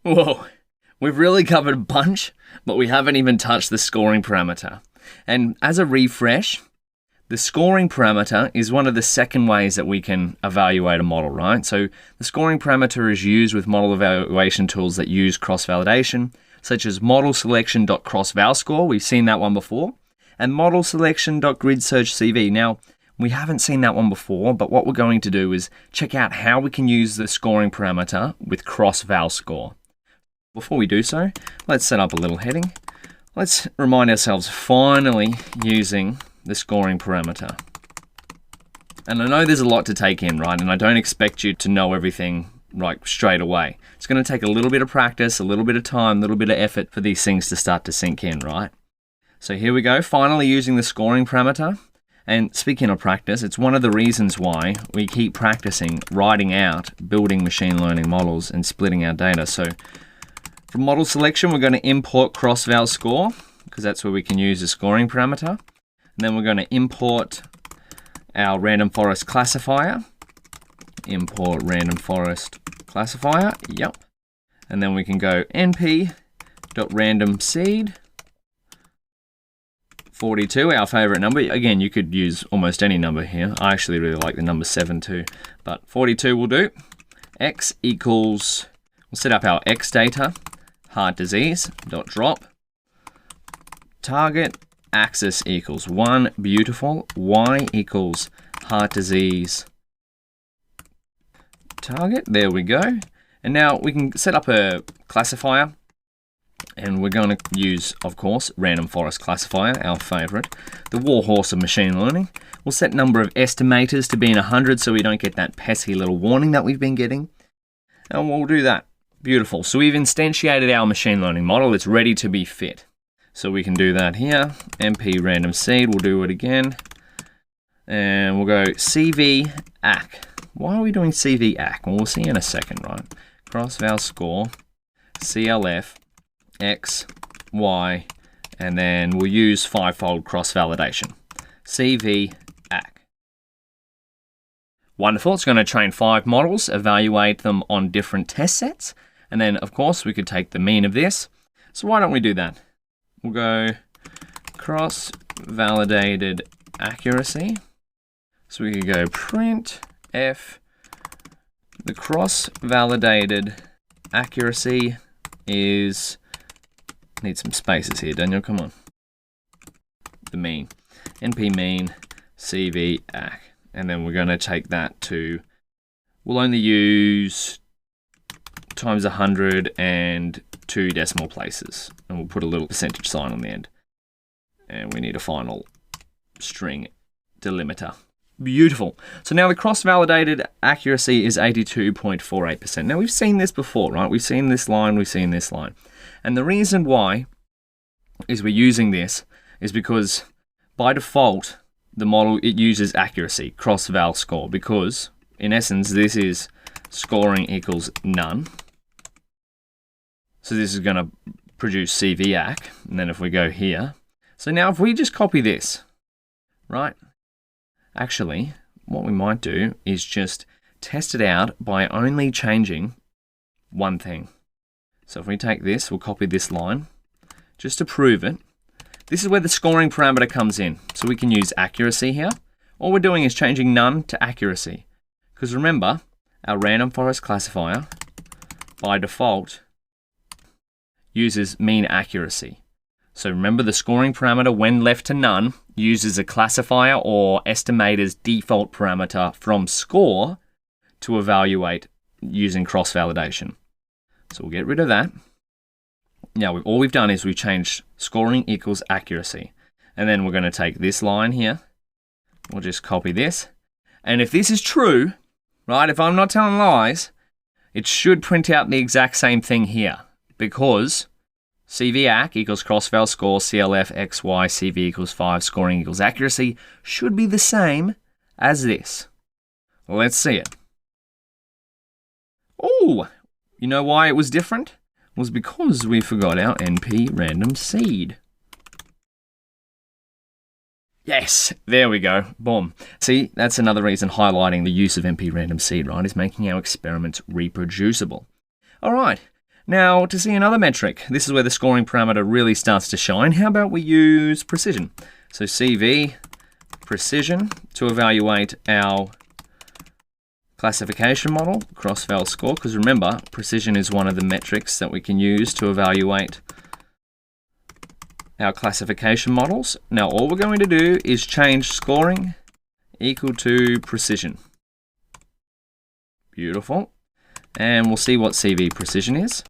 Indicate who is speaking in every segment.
Speaker 1: Whoa, we've really covered a bunch, but we haven't even touched the scoring parameter. And as a refresh, the scoring parameter is one of the second ways that we can evaluate a model, right? So the scoring parameter is used with model evaluation tools that use cross-validation, such as model selection.crossvalscore. We've seen that one before. And model selection.gridsearch-CV. Now, we haven't seen that one before, but what we're going to do is check out how we can use the scoring parameter with cross-valscore. Before we do so, let's set up a little heading. Let's remind ourselves finally using the scoring parameter. And I know there's a lot to take in, right? And I don't expect you to know everything right straight away. It's going to take a little bit of practice, a little bit of time, a little bit of effort for these things to start to sink in, right? So here we go, finally using the scoring parameter. And speaking of practice, it's one of the reasons why we keep practicing writing out, building machine learning models and splitting our data. So for model selection, we're going to import cross-valscore because that's where we can use the scoring parameter. And then we're going to import our random forest classifier. Import random forest classifier, yep. And then we can go np.randomSeed. 42, our favorite number. Again, you could use almost any number here. I actually really like the number 7 too, but 42 will do. X equals, we'll set up our X data, heart disease, dot drop. Target axis equals 1, beautiful. Y equals heart disease target, there we go. And now we can set up a classifier. And we're going to use, of course, random forest classifier, our favorite, the warhorse of machine learning. We'll set number of estimators to be in 100 so we don't get that pesky little warning that we've been getting. And we'll do that. Beautiful. So we've instantiated our machine learning model. It's ready to be fit. So we can do that here. MP random seed, we'll do it again. And we'll go CV ACK. Why are we doing CV ACK? Well, we'll see in a second, right? Cross-valscore, CLF, X, Y, and then we'll use fivefold cross-validation. CV ACK. Wonderful. It's going to train 5 models, evaluate them on different test sets, and then, of course, we could take the mean of this. So why don't we do that? We'll go cross-validated accuracy. So we could go print F. The cross-validated accuracy is... Need some spaces here, Daniel, come on. The mean. NP mean, CV ACK. And then we're going to take that to, we'll only use times 100 and 2 decimal places. And we'll put a little percentage sign on the end. And we need a final string delimiter. Beautiful. So now the cross-validated accuracy is 82.48%. Now we've seen this before, right? We've seen this line, we've seen this line. And the reason why is we're using this is because by default, the model, it uses accuracy, cross-val score, because in essence, this is scoring equals none. So this is going to produce CVAC. And then if we go here, so now if we just copy this, right? Actually, what we might do is just test it out by only changing one thing. So if we take this, we'll copy this line just to prove it. This is where the scoring parameter comes in. So we can use accuracy here. All we're doing is changing none to accuracy. Because remember, our random forest classifier, by default, uses mean accuracy. So remember the scoring parameter, when left to none, uses a classifier or estimator's default parameter from score to evaluate using cross-validation. So we'll get rid of that. Now, all we've done is we've changed scoring equals accuracy. And then we're going to take this line here. We'll just copy this. And if this is true, right, if I'm not telling lies, it should print out the exact same thing here. Because CVAC equals cross-val score, CLF, XY, CV equals 5, scoring equals accuracy should be the same as this. Let's see it. Oh, you know why it was different? It was because we forgot our NP random seed. Yes, there we go. Boom. See, that's another reason highlighting the use of NP random seed, right, is making our experiments reproducible. All right. Now, to see another metric, this is where the scoring parameter really starts to shine. How about we use precision? So CV precision to evaluate our classification model, cross-val score, because remember, precision is one of the metrics that we can use to evaluate our classification models. Now, all we're going to do is change scoring equal to precision. Beautiful. And we'll see what CV precision is.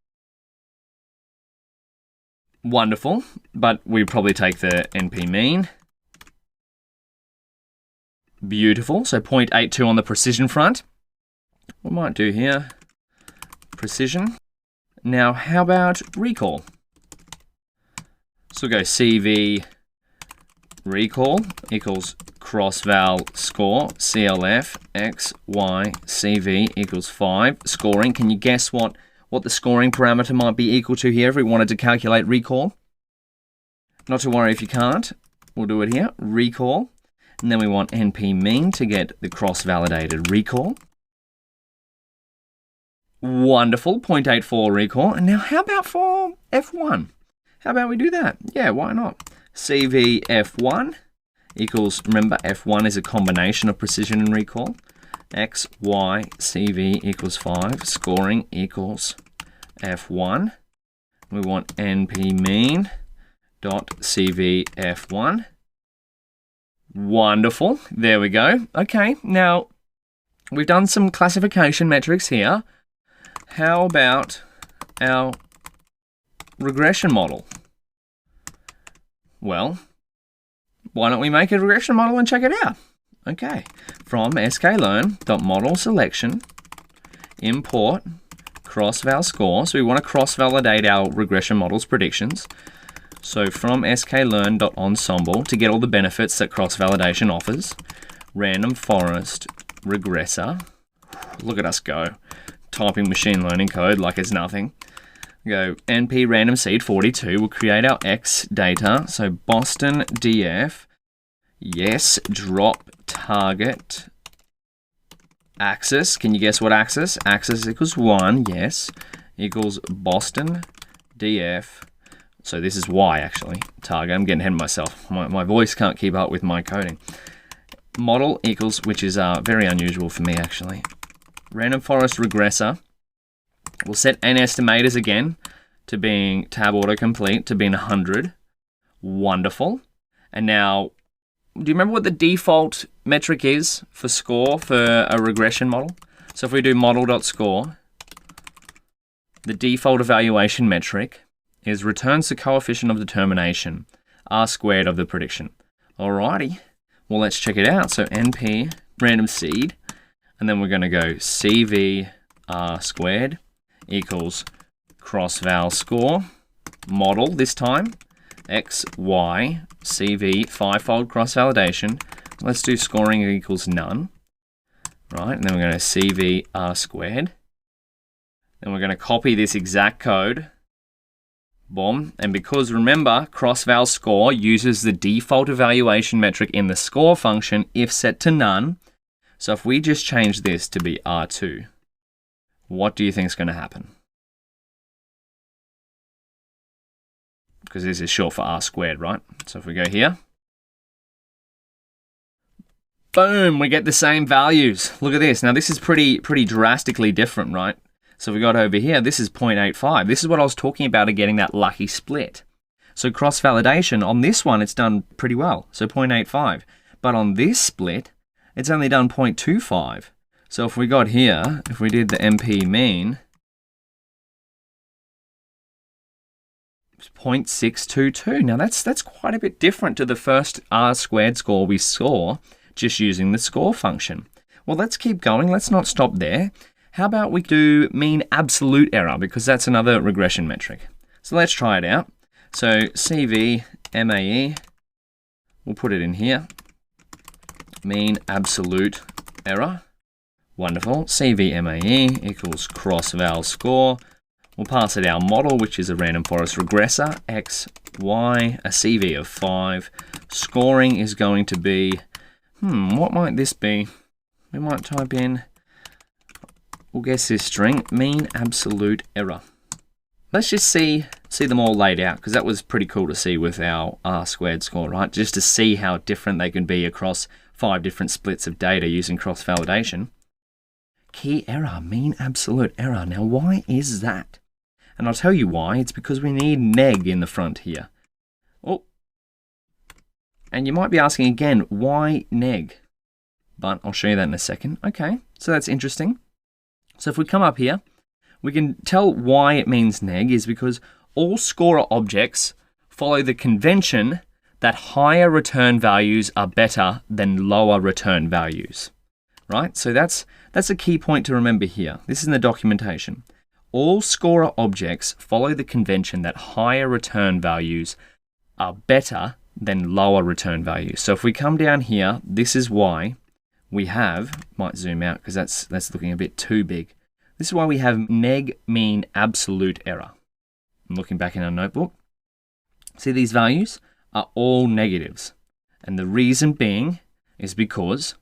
Speaker 1: Wonderful, but we probably take the NP mean. Beautiful, so 0.82 on the precision front. We might do here, precision. Now, how about recall? So we'll go CV recall equals cross-val score, CLF, X, Y, CV equals 5. Scoring, can you guess what the scoring parameter might be equal to here if we wanted to calculate recall? Not to worry if you can't. We'll do it here, recall. And then we want NP mean to get the cross-validated recall. Wonderful, 0.84 recall. And now how about for F1? How about we do that? Yeah, why not? CV F1 equals, remember, F1 is a combination of precision and recall. X, Y, CV equals 5. Scoring equals F1. We want NP mean dot CV F1. Wonderful. There we go. Okay, now we've done some classification metrics here. How about our regression model? Well, why don't we make a regression model and check it out? Okay, from sklearn.model selection, import cross-val score. So we want to cross-validate our regression model's predictions. So from sklearn.ensemble, to get all the benefits that cross-validation offers, random forest regressor. Look at us go. Typing machine learning code like it's nothing. Go NP random seed 42. We'll create our X data. So Boston DF. Yes, drop target axis. Can you guess what axis? Axis equals 1. Yes. Equals Boston DF. So this is Y actually. Target. I'm getting ahead of myself. My voice can't keep up with my coding. Model equals, which is very unusual for me actually. Random forest regressor. We'll set n estimators again to being tab autocomplete to being 100. Wonderful. And now, do you remember what the default metric is for score for a regression model? So if we do model.score, the default evaluation metric is returns the coefficient of determination, R squared of the prediction. Alrighty. Well, let's check it out. So NP random seed, and then we're going to go CV R squared equals cross-val score, model this time, X, Y, CV, 5-fold cross-validation. Let's do scoring equals none. Right, and then we're going to CV R squared. Then we're going to copy this exact code. Boom. And because remember, cross-val score uses the default evaluation metric in the score function if set to none. So if we just change this to be R2, what do you think is going to happen? Because this is short for R squared, right? So if we go here, boom, we get the same values. Look at this. Now this is pretty drastically different, right? So we got over here, this is 0.85. This is what I was talking about of getting that lucky split. So cross-validation, on this one, it's done pretty well. So 0.85. But on this split, it's only done 0.25. So if we got here, if we did the NP mean, it's 0.622. Now that's quite a bit different to the first R squared score we saw just using the score function. Well, let's keep going. Let's not stop there. How about we do mean absolute error, because that's another regression metric. So let's try it out. So CV MAE, we'll put it in here. Mean absolute error. Wonderful. CV MAE equals cross-val score. We'll pass it our model, which is a random forest regressor, X, Y, a CV of 5. Scoring is going to be, what might this be? We might type in, we'll guess this string, mean absolute error. let's just see them all laid out, because that was pretty cool to see with our R-squared score, right? Just to see how different they can be across 5 different splits of data using cross-validation. Key error, mean absolute error. Now, why is that? And I'll tell you why. It's because we need neg in the front here. Oh, and you might be asking again, why neg? But I'll show you that in a second. Okay, so that's interesting. So if we come up here, we can tell why it means neg is because all scorer objects follow the convention that higher return values are better than lower return values, right? So that's a key point to remember here. This is in the documentation. All scorer objects follow the convention that higher return values are better than lower return values. So if we come down here, this is why we have, might zoom out because that's looking a bit too big. This is why we have neg mean absolute error. I'm looking back in our notebook. See, these values are all negatives. And the reason being is because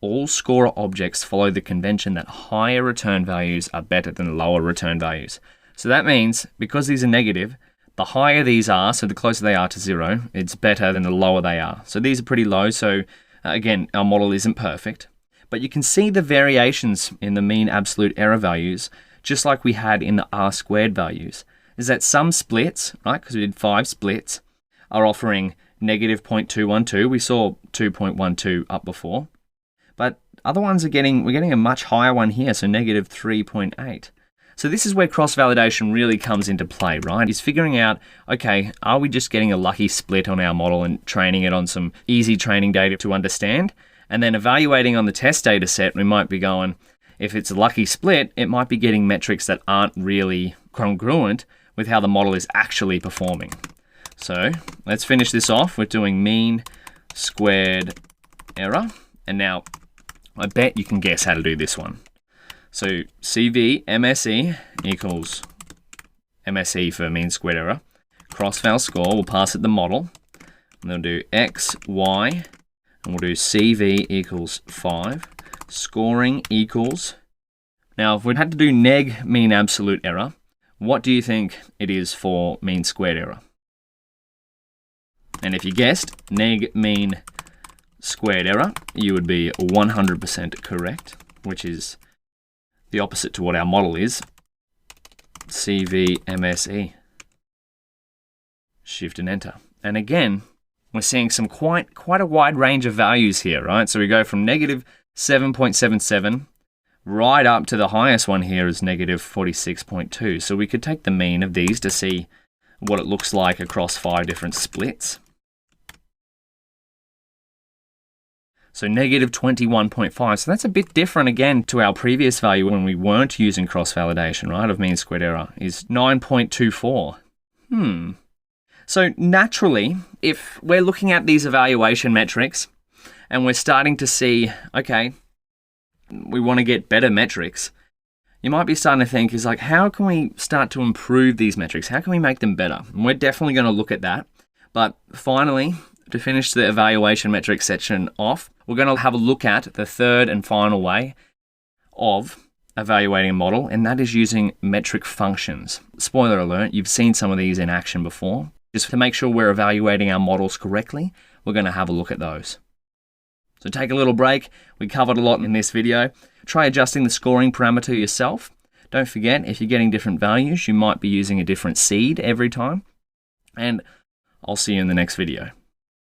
Speaker 1: all scorer objects follow the convention that higher return values are better than lower return values. So that means because these are negative, the higher these are, so the closer they are to 0, it's better than the lower they are. So these are pretty low, so again, our model isn't perfect. But you can see the variations in the mean absolute error values, just like we had in the R-squared values, is that some splits, right, because we did 5 splits, are offering negative 0.212. We saw 2.12 up before. But other ones we're getting a much higher one here, so negative 3.8. So this is where cross-validation really comes into play, right? Is figuring out, okay, are we just getting a lucky split on our model and training it on some easy training data to understand? And then evaluating on the test data set, we might be going, if it's a lucky split, it might be getting metrics that aren't really congruent with how the model is actually performing. So let's finish this off. We're doing mean squared error. And now I bet you can guess how to do this one. So CV MSE equals MSE for mean squared error. Cross-val score, we'll pass it the model. And then we'll do X, Y, and we'll do CV equals 5. Scoring equals. Now, if we had to do neg mean absolute error, what do you think it is for mean squared error? And if you guessed neg mean squared error, you would be 100% correct, which is the opposite to what our model is. CVMSE. Shift and enter. And again, we're seeing some quite a wide range of values here, right? So we go from negative 7.77 right up to the highest one here is negative 46.2. So we could take the mean of these to see what it looks like across 5 different splits. So negative 21.5. So that's a bit different again to our previous value when we weren't using cross-validation, right, of mean squared error, is 9.24. So naturally, if we're looking at these evaluation metrics and we're starting to see, okay, we want to get better metrics, you might be starting to think is like, how can we start to improve these metrics? How can we make them better? And we're definitely going to look at that. But finally, to finish the evaluation metrics section off, we're going to have a look at the third and final way of evaluating a model, and that is using metric functions. Spoiler alert, you've seen some of these in action before. Just to make sure we're evaluating our models correctly, we're going to have a look at those. So take a little break. We covered a lot in this video. Try adjusting the scoring parameter yourself. Don't forget, if you're getting different values, you might be using a different seed every time. And I'll see you in the next video.